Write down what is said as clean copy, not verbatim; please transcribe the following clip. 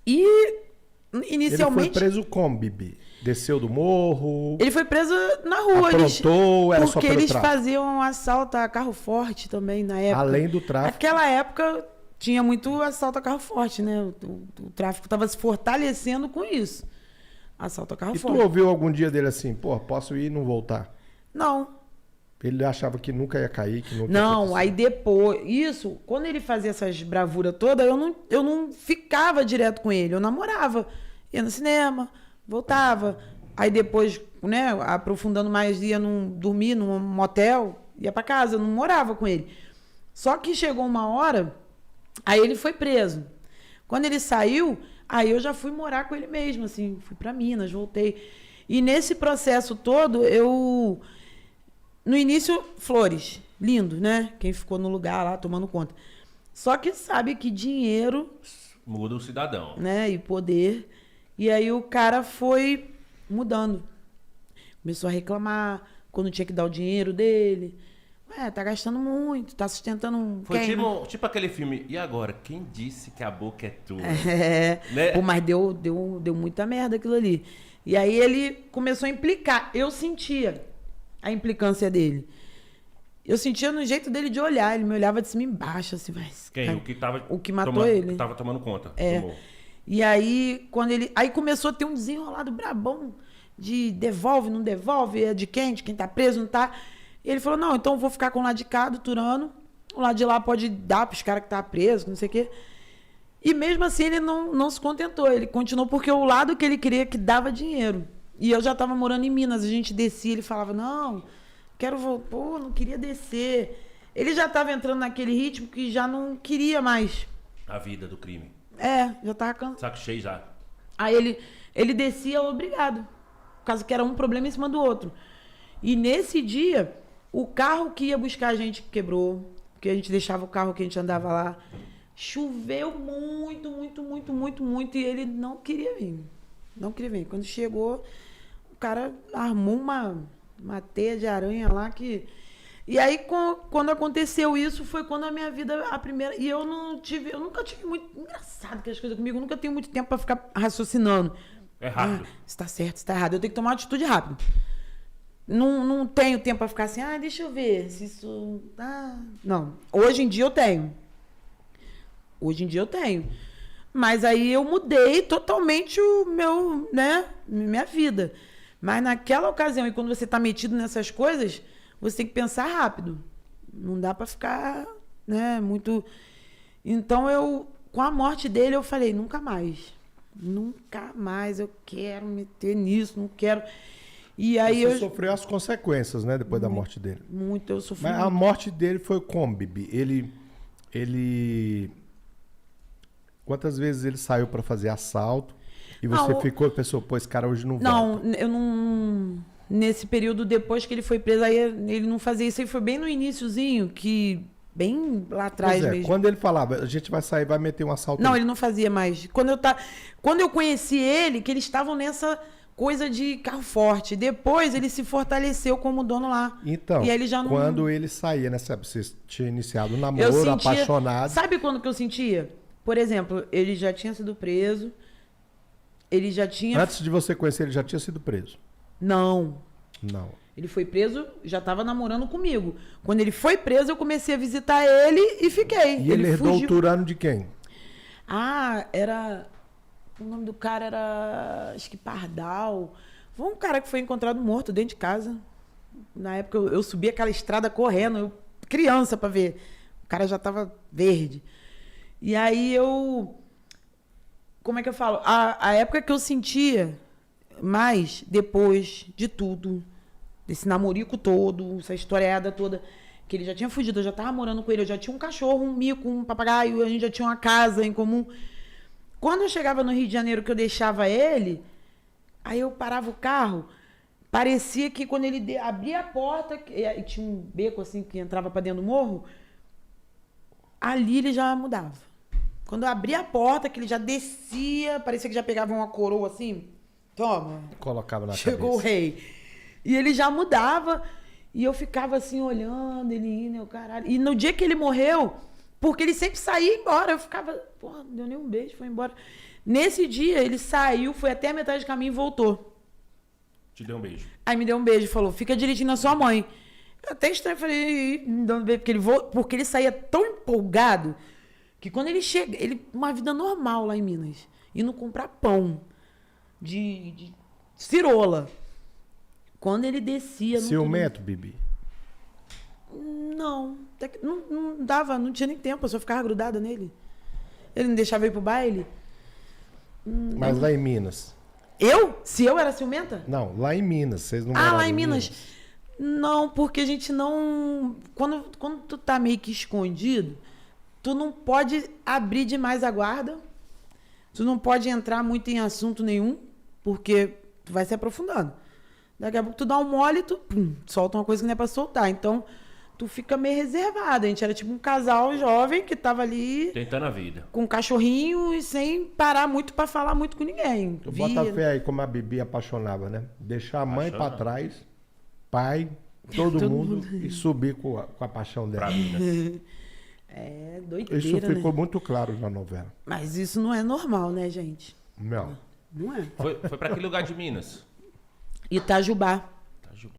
E, inicialmente... Ele foi preso como, Bibi? Desceu do morro? Ele foi preso na rua. Aprontou, era só pelo porque eles tráfico? faziam assalto a carro forte também na época. Além do tráfico? Naquela época tinha muito assalto a carro forte, né? O tráfico estava se fortalecendo com isso. Assalto a carro E forte. tu ouviu algum dia dele assim, pô, posso ir e não voltar? Não. Ele achava que nunca ia cair, que nunca ia Não, acontecer. aí depois... Isso, quando ele fazia essas bravuras todas, eu não ficava direto com ele. Eu namorava. Ia no cinema, voltava. Aí depois, né, aprofundando mais, ia dormir num motel, ia pra casa. Eu não morava com ele. Só que chegou uma hora, aí ele foi preso. Quando ele saiu, aí eu já fui morar com ele mesmo, assim. Fui pra Minas, voltei. E nesse processo todo, eu... No início, flores. Lindo, né? Quem ficou no lugar lá, tomando conta. Só que sabe que dinheiro... Muda o cidadão. Né? E poder. E aí o cara foi mudando. Começou a reclamar quando tinha que dar o dinheiro dele. Tá gastando muito, tá sustentando Foi quem? tipo aquele filme, e agora? Quem disse que a boca é tua? Né? Pô, mas deu muita merda aquilo ali. E aí ele começou a implicar. Eu sentia a implicância dele. Eu sentia no jeito dele de olhar. Ele me olhava de cima e embaixo, assim. Quem? Cara, o que matou ele. Que tava tomando conta. E aí, quando ele... Aí começou a ter um desenrolado brabão de devolve, não devolve, é de quem tá preso, não tá. E ele falou, não, então eu vou ficar com o lado de cá, do Turano. O lado de lá pode dar pros caras que tá preso, não sei o quê. E mesmo assim ele não se contentou. Ele continuou porque o lado que ele queria que dava dinheiro. E eu já tava morando em Minas, a gente descia, ele falava, não, quero voltar, pô, não queria descer. Ele já tava entrando naquele ritmo que já não queria mais. A vida do crime. Já tava cansado. Saco cheio já. Aí ele descia obrigado. Por causa que era um problema em cima do outro. E nesse dia, o carro que ia buscar a gente quebrou. Porque a gente deixava o carro que a gente andava lá. Choveu muito, muito, muito, muito, muito. E ele não queria vir. Não queria vir. Quando chegou, o cara armou uma teia de aranha lá que... E aí, quando aconteceu isso, foi quando a minha vida, a primeira... E eu nunca tive muito... Engraçado que as coisas comigo, eu nunca tenho muito tempo pra ficar raciocinando. É rápido. Se tá certo, se tá errado. Eu tenho que tomar uma atitude rápido. Não tenho tempo pra ficar assim, deixa eu ver se isso... Não. Hoje em dia eu tenho. Mas aí eu mudei totalmente o meu, né? Minha vida. Mas naquela ocasião, e quando você tá metido nessas coisas... Você tem que pensar rápido. Não dá pra ficar, né, muito... Então, com a morte dele, eu falei, nunca mais. Nunca mais eu quero meter nisso, não quero... E aí Você sofreu as consequências, né, depois da morte dele. Muito, eu sofri. Mas a morte dele foi como, Bibi? Ele... Quantas vezes ele saiu pra fazer assalto? E você pensou, pô, esse cara hoje não volta. Não, eu não... Nesse período, depois que ele foi preso, aí ele não fazia isso. Aí foi bem no iniciozinho, que... Bem lá atrás mesmo. Quando ele falava, a gente vai sair, vai meter um assalto... Não, ele não fazia mais. Quando eu conheci ele, que eles estavam nessa coisa de carro forte. Depois, ele se fortaleceu como dono lá. Então, e aí ele já não... quando ele saía, né? Você tinha iniciado um namoro, apaixonado... Sabe quando que eu sentia? Por exemplo, ele já tinha sido preso. Ele já tinha... Antes de você conhecer, ele já tinha sido preso? Não. Ele foi preso, já estava namorando comigo. Quando ele foi preso, eu comecei a visitar ele e fiquei. E ele herdou o Turano de quem? Era... O nome do cara era... Acho que Pardal. Foi um cara que foi encontrado morto dentro de casa. Na época, eu subi aquela estrada correndo. Criança pra ver. O cara já estava verde. E aí como é que eu falo? A época que eu sentia... Mas, depois de tudo, desse namorico todo, essa historiada toda, que ele já tinha fugido, eu já estava morando com ele, eu já tinha um cachorro, um mico, um papagaio, a gente já tinha uma casa em comum. Quando eu chegava no Rio de Janeiro, que eu deixava ele, aí eu parava o carro, parecia que quando ele abria a porta, e tinha um beco assim que entrava para dentro do morro, ali ele já mudava. Quando eu abria a porta, que ele já descia, parecia que já pegava uma coroa assim... Toma. Colocava na Chegou cabeça. O rei. E ele já mudava. E eu ficava assim, olhando, ele indo, eu caralho. E no dia que ele morreu, porque ele sempre saía embora, eu ficava, porra, não deu nem um beijo, foi embora. Nesse dia, ele saiu, foi até a metade do caminho e voltou. Te deu um beijo. Aí me deu um beijo e falou, fica direitinho na sua mãe. Eu até estranho, falei, me dando um beijo, porque ele saía tão empolgado que quando ele chega, uma vida normal lá em Minas, indo comprar pão de cirola. Quando ele descia... Ciumento, Bibi? Não, até que não dava, não tinha nem tempo, eu só ficava grudada nele. Ele não deixava eu ir pro baile. Mas lá em Minas? Eu? Se eu era ciumenta? Não, lá em Minas. Vocês não Ah, moravam lá em Minas? Não, porque a gente não... Quando tu tá meio que escondido, tu não pode abrir demais a guarda, tu não pode entrar muito em assunto nenhum, porque tu vai se aprofundando. Daqui a pouco tu dá um mole e tu solta uma coisa que não é pra soltar. Então, tu fica meio reservado. A gente era tipo um casal jovem que tava ali... Tentando a vida. Com um cachorrinho e sem parar muito pra falar muito com ninguém. Tu bota fé aí como a Bibi apaixonava, né? Deixar a mãe pra trás, pai, todo mundo e subir com a paixão dela. Pra Minas. É doideira, Isso ficou né? muito claro na novela. Mas isso não é normal, né, gente? Não. Não é. Foi pra que lugar de Minas? Itajubá.